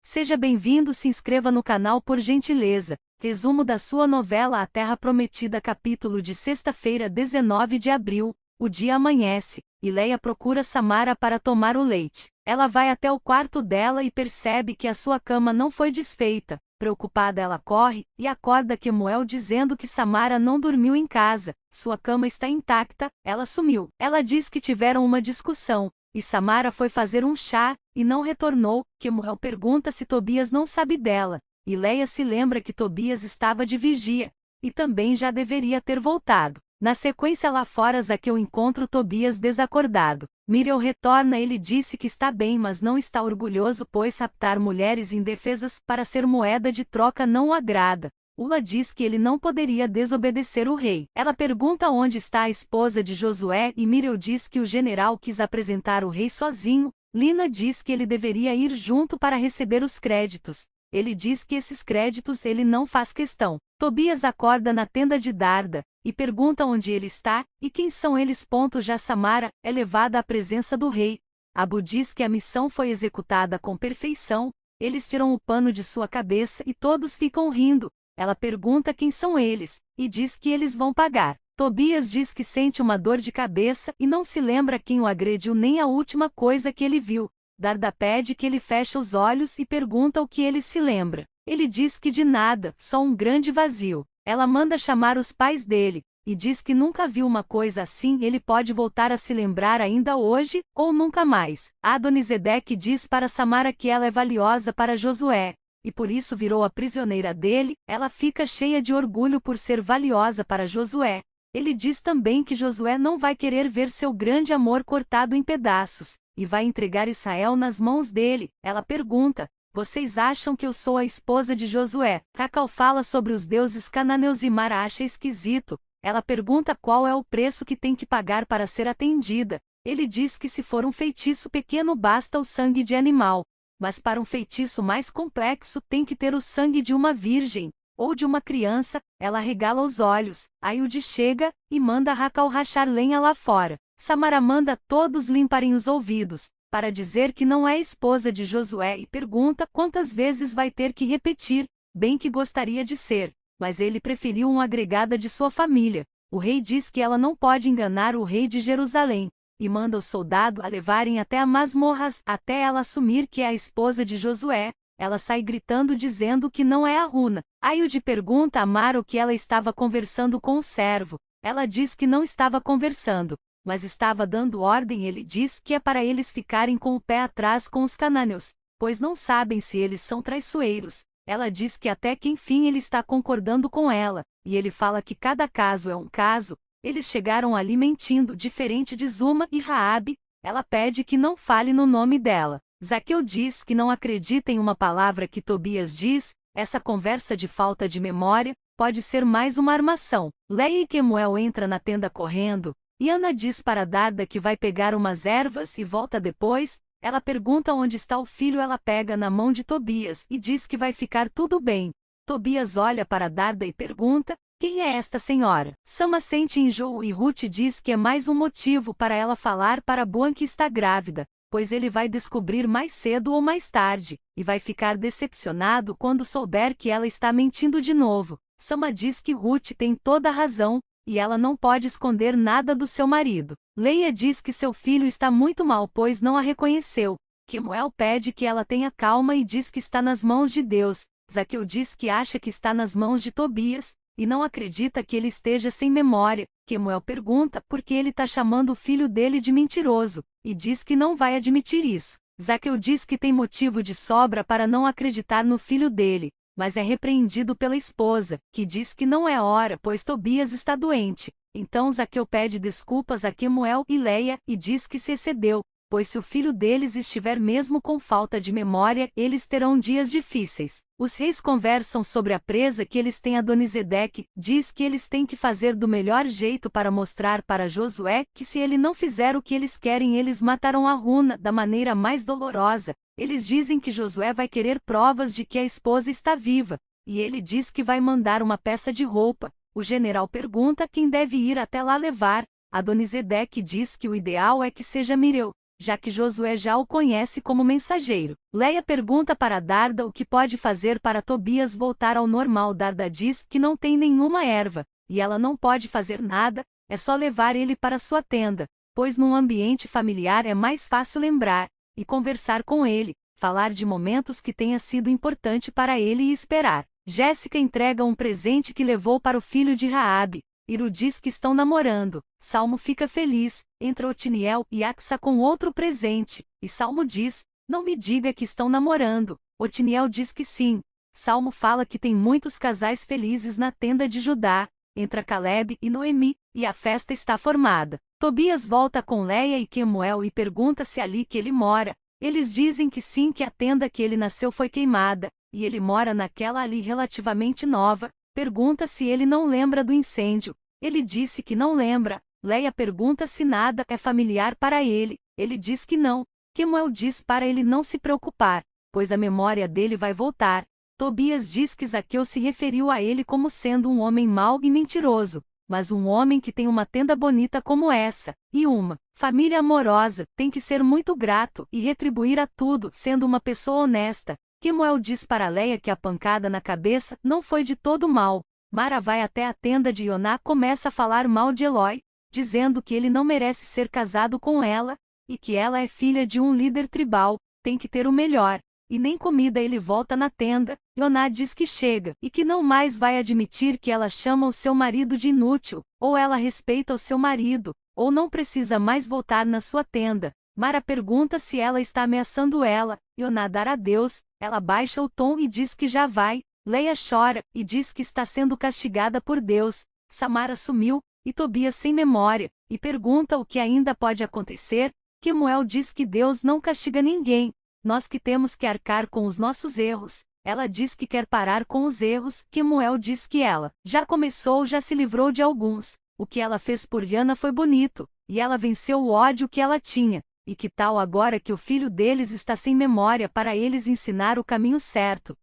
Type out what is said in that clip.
Seja bem-vindo, se inscreva no canal por gentileza. Resumo da sua novela A Terra Prometida, capítulo de sexta-feira, 19 de abril. O dia amanhece, e Leia procura Samara para tomar o leite. Ela vai até o quarto dela e percebe que a sua cama não foi desfeita. Preocupada, ela corre e acorda Kemuel dizendo que Samara não dormiu em casa. Sua cama está intacta, ela sumiu. Ela diz que tiveram uma discussão, e Samara foi fazer um chá, e não retornou. Kemuel pergunta se Tobias não sabe dela, e Leia se lembra que Tobias estava de vigia, e também já deveria ter voltado. Na sequência, lá fora, Zaqueu encontra Tobias desacordado. Miriel retorna, ele disse que está bem, mas não está orgulhoso, pois raptar mulheres indefesas para ser moeda de troca não o agrada. Ula diz que ele não poderia desobedecer o rei. Ela pergunta onde está a esposa de Josué e Miriel diz que o general quis apresentar o rei sozinho. Lina diz que ele deveria ir junto para receber os créditos. Ele diz que esses créditos ele não faz questão. Tobias acorda na tenda de Darda, e pergunta onde ele está, e quem são eles. Já Samara é levada à presença do rei. Abu diz que a missão foi executada com perfeição. Eles tiram o pano de sua cabeça e todos ficam rindo. Ela pergunta quem são eles, e diz que eles vão pagar. Tobias diz que sente uma dor de cabeça e não se lembra quem o agrediu nem a última coisa que ele viu. Darda pede que ele feche os olhos e pergunta o que ele se lembra. Ele diz que de nada, só um grande vazio. Ela manda chamar os pais dele, e diz que nunca viu uma coisa assim. Ele pode voltar a se lembrar ainda hoje, ou nunca mais. Adonisedeque diz para Samara que ela é valiosa para Josué, e por isso virou a prisioneira dele. Ela fica cheia de orgulho por ser valiosa para Josué. Ele diz também que Josué não vai querer ver seu grande amor cortado em pedaços, e vai entregar Israel nas mãos dele. Ela pergunta: vocês acham que eu sou a esposa de Josué? Cacau fala sobre os deuses cananeus e Mara acha esquisito. Ela pergunta qual é o preço que tem que pagar para ser atendida. Ele diz que se for um feitiço pequeno basta o sangue de animal, mas para um feitiço mais complexo tem que ter o sangue de uma virgem, ou de uma criança. Ela regala os olhos. Ailde chega, e manda Racal rachar lenha lá fora. Samara manda todos limparem os ouvidos, para dizer que não é esposa de Josué e pergunta quantas vezes vai ter que repetir. Bem que gostaria de ser, mas ele preferiu uma agregada de sua família. O rei diz que ela não pode enganar o rei de Jerusalém, e manda os soldados a levarem até a masmorras, até ela assumir que é a esposa de Josué. Ela sai gritando dizendo que não é a Runa. Ailde pergunta a Mara o que ela estava conversando com o servo. Ela diz que não estava conversando, mas estava dando ordem. Ele diz que é para eles ficarem com o pé atrás com os cananeus, pois não sabem se eles são traiçoeiros. Ela diz que até que enfim ele está concordando com ela, e ele fala que cada caso é um caso. Eles chegaram ali mentindo, diferente de Zuma e Raabe. Ela pede que não fale no nome dela. Zaqueu diz que não acredita em uma palavra que Tobias diz. Essa conversa de falta de memória pode ser mais uma armação. Leia e Kemuel entra na tenda correndo, e Ana diz para Darda que vai pegar umas ervas e volta depois. Ela pergunta onde está o filho. Ela pega na mão de Tobias e diz que vai ficar tudo bem. Tobias olha para Darda e pergunta: quem é esta senhora? Sama sente enjoo e Ruth diz que é mais um motivo para ela falar para Boan que está grávida, pois ele vai descobrir mais cedo ou mais tarde, e vai ficar decepcionado quando souber que ela está mentindo de novo. Sama diz que Ruth tem toda a razão, e ela não pode esconder nada do seu marido. Leia diz que seu filho está muito mal, pois não a reconheceu. Kemuel pede que ela tenha calma e diz que está nas mãos de Deus. Zaqueu diz que acha que está nas mãos de Tobias, e não acredita que ele esteja sem memória. Kemuel pergunta por que ele está chamando o filho dele de mentiroso, e diz que não vai admitir isso. Zaqueu diz que tem motivo de sobra para não acreditar no filho dele, mas é repreendido pela esposa, que diz que não é hora, pois Tobias está doente. Então Zaqueu pede desculpas a Kemuel e Leia, e diz que se excedeu, pois se o filho deles estiver mesmo com falta de memória, eles terão dias difíceis. Os reis conversam sobre a presa que eles têm. Adonisedeque diz que eles têm que fazer do melhor jeito para mostrar para Josué que se ele não fizer o que eles querem, eles matarão a Runa da maneira mais dolorosa. Eles dizem que Josué vai querer provas de que a esposa está viva, e ele diz que vai mandar uma peça de roupa. O general pergunta quem deve ir até lá levar. Adonisedeque diz que o ideal é que seja Miriel. já que Josué já o conhece como mensageiro. Leia pergunta para Darda o que pode fazer para Tobias voltar ao normal. Darda diz que não tem nenhuma erva, e ela não pode fazer nada, é só levar ele para sua tenda, pois num ambiente familiar é mais fácil lembrar e conversar com ele, falar de momentos que tenha sido importante para ele e esperar. Jéssica entrega um presente que levou para o filho de Raabe. Iru diz que estão namorando. Salmo fica feliz, entra Otiniel e Axa com outro presente, e Salmo diz, não me diga que estão namorando. Otiniel diz que sim. Salmo fala que tem muitos casais felizes na tenda de Judá. Entra Caleb e Noemi, e a festa está formada. Tobias volta com Leia e Quemuel e pergunta se é ali que ele mora. Eles dizem que sim, que a tenda que ele nasceu foi queimada, e ele mora naquela ali relativamente nova. Pergunta se ele não lembra do incêndio. Ele disse que não lembra. Leia pergunta se nada é familiar para ele. Ele diz que não. Quemuel diz para ele não se preocupar, pois a memória dele vai voltar. Tobias diz que Zaqueu se referiu a ele como sendo um homem mau e mentiroso, mas um homem que tem uma tenda bonita como essa, e uma família amorosa, tem que ser muito grato e retribuir a tudo, sendo uma pessoa honesta. Quemuel diz para Leia que a pancada na cabeça não foi de todo mal. Mara vai até a tenda de Ioná, começa a falar mal de Eloi, dizendo que ele não merece ser casado com ela, e que ela é filha de um líder tribal, tem que ter o melhor. E nem comida ele volta na tenda. Ioná diz que chega, e que não mais vai admitir que ela chama o seu marido de inútil, ou ela respeita o seu marido, ou não precisa mais voltar na sua tenda. Mara pergunta se ela está ameaçando ela. Ioná dá a Deus, ela baixa o tom e diz que já vai. Leia chora, e diz que está sendo castigada por Deus. Samara sumiu, e Tobias sem memória, e pergunta o que ainda pode acontecer. Quemuel diz que Deus não castiga ninguém, nós que temos que arcar com os nossos erros. Ela diz que quer parar com os erros. Quemuel diz que ela já começou, já se livrou de alguns. O que ela fez por Diana foi bonito, e ela venceu o ódio que ela tinha. E que tal agora que o filho deles está sem memória para eles ensinar o caminho certo?